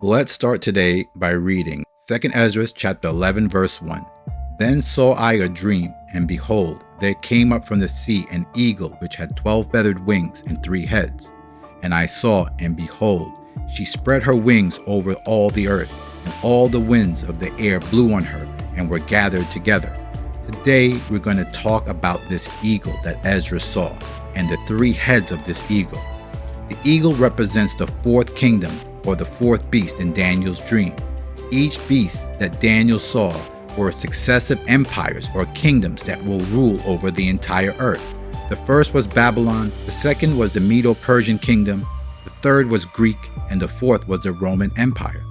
Let's start today by reading 2 Esdras chapter 11 verse 1. Then saw I a dream, and behold, there came up from the sea an eagle which had 12 feathered wings and 3 heads. And I saw, and behold, she spread her wings over all the earth, and all the winds of the air blew on her and were gathered together. Today we're going to talk about this eagle that Esdras saw and the 3 heads of this eagle. The eagle represents the 4th kingdom, or the 4th beast in Daniel's dream. Each beast that Daniel saw were successive empires or kingdoms that will rule over the entire earth. The first was Babylon, the second was the Medo-Persian kingdom, the third was Greek, and the 4th was the Roman Empire.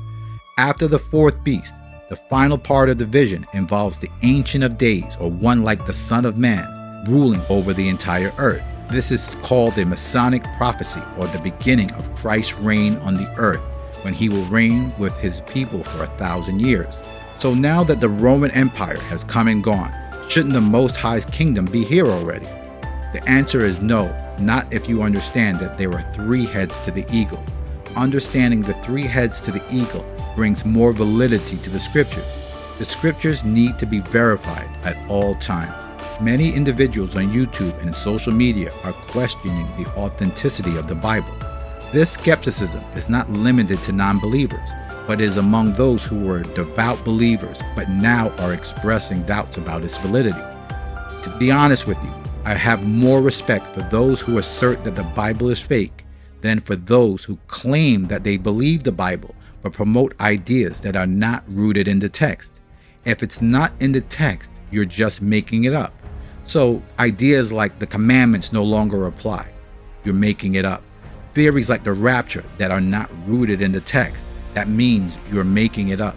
After the 4th beast, the final part of the vision involves the Ancient of Days, or one like the Son of Man, ruling over the entire earth. This is called the Masonic prophecy, or the beginning of Christ's reign on the earth, when he will reign with his people for 1,000 years. So now that the Roman Empire has come and gone, shouldn't the Most High's kingdom be here already? The answer is no, not if you understand that there are 3 heads to the eagle. Understanding the 3 heads to the eagle brings more validity to the scriptures. The scriptures need to be verified at all times. Many individuals on YouTube and social media are questioning the authenticity of the Bible. This skepticism is not limited to non-believers, but is among those who were devout believers but now are expressing doubts about its validity. To be honest with you, I have more respect for those who assert that the Bible is fake than for those who claim that they believe the Bible but promote ideas that are not rooted in the text. If it's not in the text, you're just making it up. So ideas like the commandments no longer apply. You're making it up. Theories like the rapture that are not rooted in the text. That means you're making it up.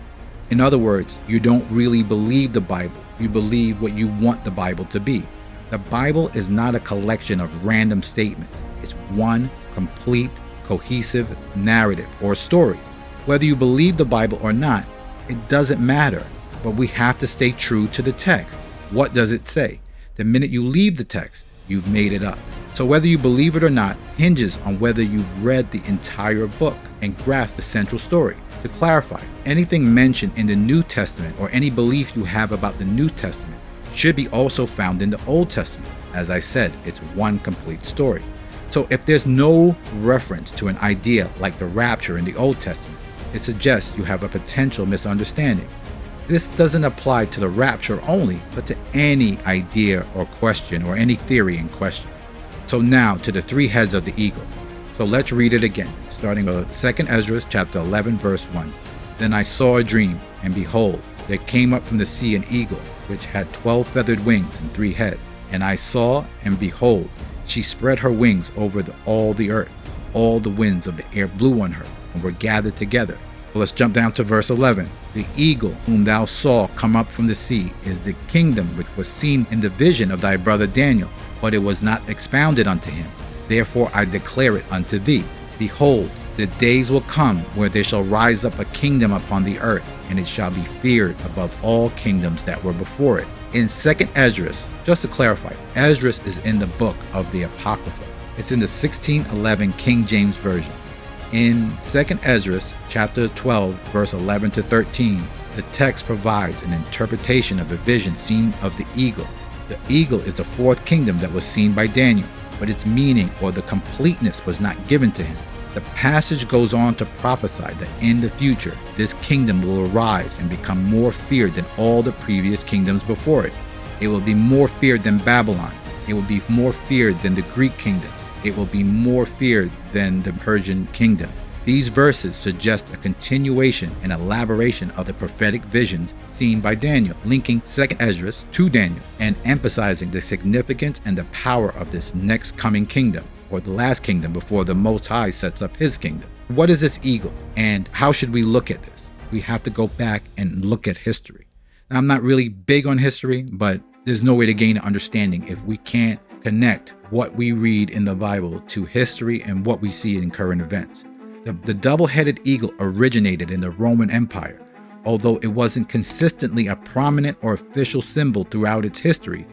In other words, you don't really believe the Bible. You believe what you want the Bible to be. The Bible is not a collection of random statements. It's one complete, cohesive narrative or story. Whether you believe the Bible or not, it doesn't matter. But we have to stay true to the text. What does it say? The minute you leave the text, you've made it up. So whether you believe it or not hinges on whether you've read the entire book and grasped the central story. To clarify, anything mentioned in the New Testament or any belief you have about the New Testament should be also found in the Old Testament. As I said, it's one complete story. So if there's no reference to an idea like the rapture in the Old Testament, it suggests you have a potential misunderstanding. This doesn't apply to the rapture only, but to any idea or question or any theory in question. So now to the 3 heads of the eagle. So let's read it again, starting with 2 Esdras chapter 11 verse 1. Then I saw a dream, and behold, there came up from the sea an eagle, which had 12 feathered wings and 3 heads. And I saw, and behold, she spread her wings over all the earth. All the winds of the air blew on her, and were gathered together. Well, let's jump down to verse 11. The eagle whom thou saw come up from the sea is the kingdom which was seen in the vision of thy brother Daniel, but it was not expounded unto him. Therefore I declare it unto thee. Behold, the days will come where there shall rise up a kingdom upon the earth, and it shall be feared above all kingdoms that were before it. In 2 Esdras, just to clarify, Esdras is in the book of the Apocrypha. It's in the 1611 King James Version. In 2 Esdras chapter 12 verse 11 to 13, the text provides an interpretation of the vision seen of the eagle. The eagle is the 4th kingdom that was seen by Daniel, but its meaning or the completeness was not given to him. The passage goes on to prophesy that in the future, this kingdom will arise and become more feared than all the previous kingdoms before it. It will be more feared than Babylon. It will be more feared than the Greek kingdom. It will be more feared than the Persian kingdom. These verses suggest a continuation and elaboration of the prophetic visions seen by Daniel, linking 2 Esdras to Daniel and emphasizing the significance and the power of this next coming kingdom, or the last kingdom before the Most High sets up his kingdom. What is this eagle, and how should we look at this? We have to go back and look at history. Now, I'm not really big on history, but there's no way to gain an understanding if we can't connect what we read in the Bible to history and what we see in current events. The double-headed eagle originated in the Roman Empire. Although it wasn't consistently a prominent or official symbol throughout its history,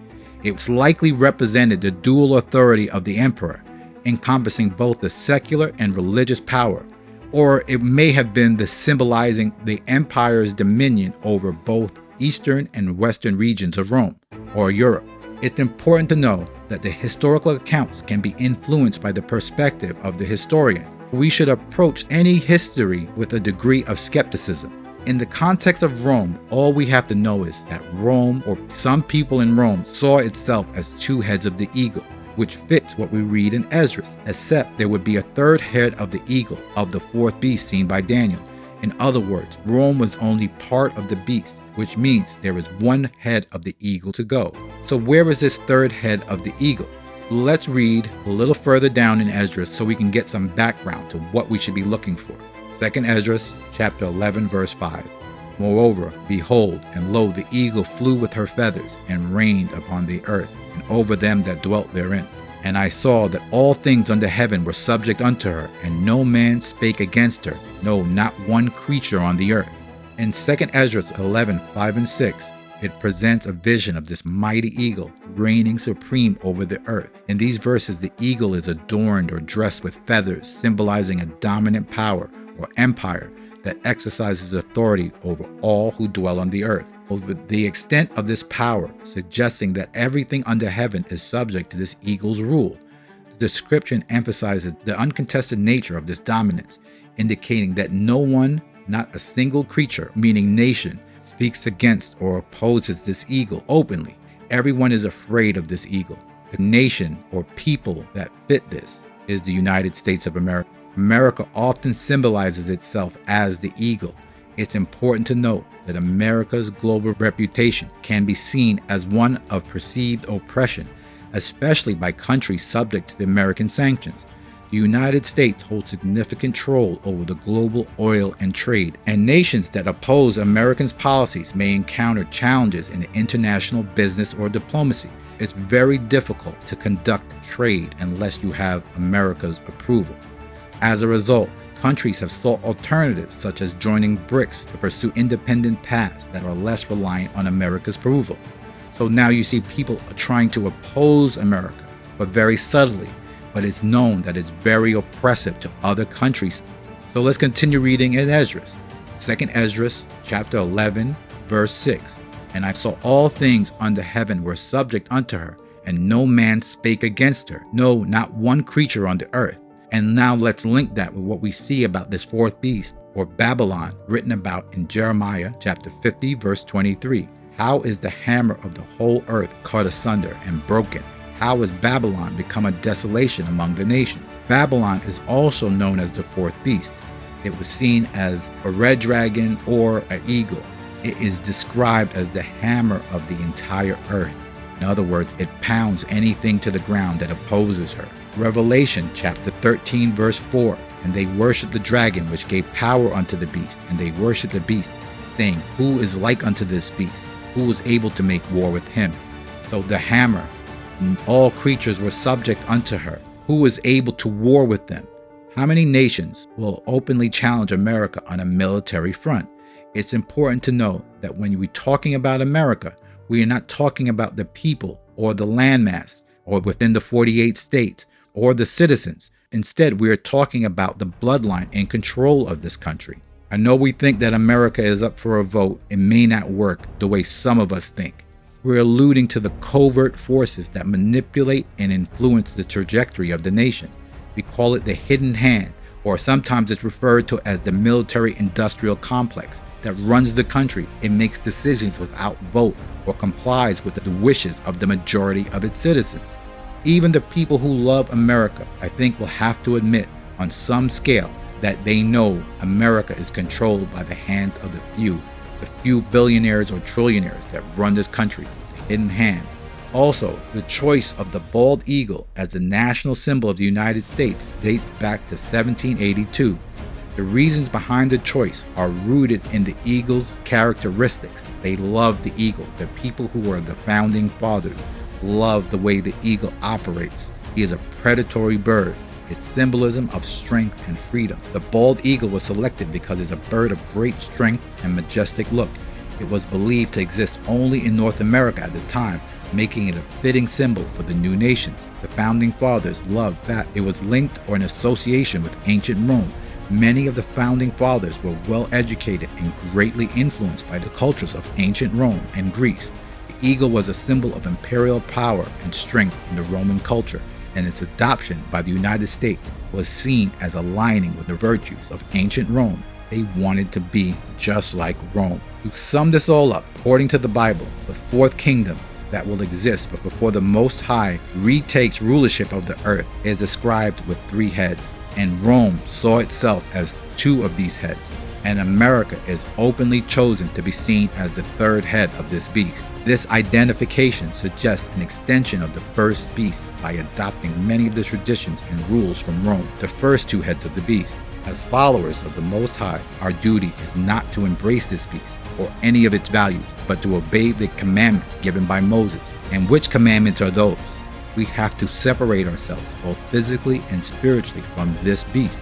it likely represented the dual authority of the emperor, encompassing both the secular and religious power. or it may have been the symbolizing the empire's dominion over both eastern and western regions of Rome or Europe. It's important to know that the historical accounts can be influenced by the perspective of the historian. We should approach any history with a degree of skepticism. In the context of Rome, all we have to know is that Rome, or some people in Rome, saw itself as two heads of the eagle, which fits what we read in Esdras, except there would be a third head of the eagle of the fourth beast seen by Daniel. In other words, Rome was only part of the beast, which means there is one head of the eagle to go. So where is this third head of the eagle? Let's read a little further down in Esdras so we can get some background to what we should be looking for. 2 Esdras chapter 11 verse 5. Moreover, behold, and lo, the eagle flew with her feathers, and reigned upon the earth, and over them that dwelt therein. And I saw that all things under heaven were subject unto her, and no man spake against her, no, not one creature on the earth. In 2 Esdras 11, 5 and 6, it presents a vision of this mighty eagle reigning supreme over the earth. In these verses, the eagle is adorned or dressed with feathers, symbolizing a dominant power or empire that exercises authority over all who dwell on the earth. Over the extent of this power, suggesting that everything under heaven is subject to this eagle's rule. The description emphasizes the uncontested nature of this dominance, indicating that no one, not a single creature, meaning nation, speaks against or opposes this eagle openly. Everyone is afraid of this eagle. The nation or people that fit this is the United States of America. America often symbolizes itself as the eagle. It's important to note that America's global reputation can be seen as one of perceived oppression, especially by countries subject to the American sanctions. The United States holds significant control over the global oil and trade, and nations that oppose Americans' policies may encounter challenges in international business or diplomacy. It's very difficult to conduct trade unless you have America's approval. As a result, countries have sought alternatives such as joining BRICS to pursue independent paths that are less reliant on America's approval. So now you see people are trying to oppose America, but very subtly, but it's known that it's very oppressive to other countries. So let's continue reading in Esdras. 2 Esdras chapter 11 verse 6. And I saw all things under heaven were subject unto her, and no man spake against her, no, not one creature on the earth. And now let's link that with what we see about this fourth beast, or Babylon, written about in Jeremiah chapter 50 verse 23. How is the hammer of the whole earth cut asunder and broken? How has Babylon become a desolation among the nations? Babylon is also known as the fourth beast. It was seen as a red dragon or an eagle. It is described as the hammer of the entire earth. In other words, it pounds anything to the ground that opposes her. Revelation chapter 13 verse 4. And they worshiped the dragon which gave power unto the beast, and they worshiped the beast, saying, Who is like unto this beast? Who was able to make war with him? So the hammer, all creatures were subject unto her. Who was able to war with them? How many nations will openly challenge America on a military front? It's important to know that when we're talking about America, we are not talking about the people or the landmass or within the 48 states or the citizens. Instead, we are talking about the bloodline in control of this country. I know we think that America is up for a vote. It may not work the way some of us think. We're alluding to the covert forces that manipulate and influence the trajectory of the nation. We call it the hidden hand, or sometimes it's referred to as the military-industrial complex that runs the country. It makes decisions without vote or complies with the wishes of the majority of its citizens. Even the people who love America, I think, will have to admit on some scale that they know America is controlled by the hand of the few billionaires or trillionaires that run this country, the hidden hand. Also, the choice of the bald eagle as the national symbol of the United States dates back to 1782. The reasons behind the choice are rooted in the eagle's characteristics. They love the eagle. The people who are the founding fathers love the way the eagle operates. He is a predatory bird. Its symbolism of strength and freedom. The bald eagle was selected because it's a bird of great strength and majestic look. It was believed to exist only in North America at the time, making it a fitting symbol for the new nations. The founding fathers loved that it was linked or in association with ancient Rome, Many of the founding fathers were well educated and greatly influenced by the cultures of ancient Rome and Greece. The eagle was a symbol of imperial power and strength in the Roman culture, and its adoption by the United States was seen as aligning with the virtues of ancient Rome. They wanted to be just like Rome. To sum this all up, according to the Bible, the fourth kingdom that will exist before the Most High retakes rulership of the earth is described with 3 heads, and Rome saw itself as 2 of these heads, and America is openly chosen to be seen as the 3rd head of this beast. This identification suggests an extension of the first beast by adopting many of the traditions and rules from Rome, the first 2 heads of the beast. As followers of the Most High, our duty is not to embrace this beast or any of its values, but to obey the commandments given by Moses. And which commandments are those? We have to separate ourselves both physically and spiritually from this beast.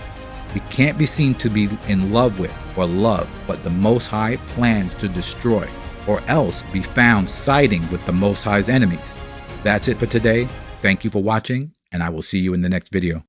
We can't be seen to be in love with or love what the Most High plans to destroy, or else be found siding with the Most High's enemies. That's it for today. Thank you for watching, and I will see you in the next video.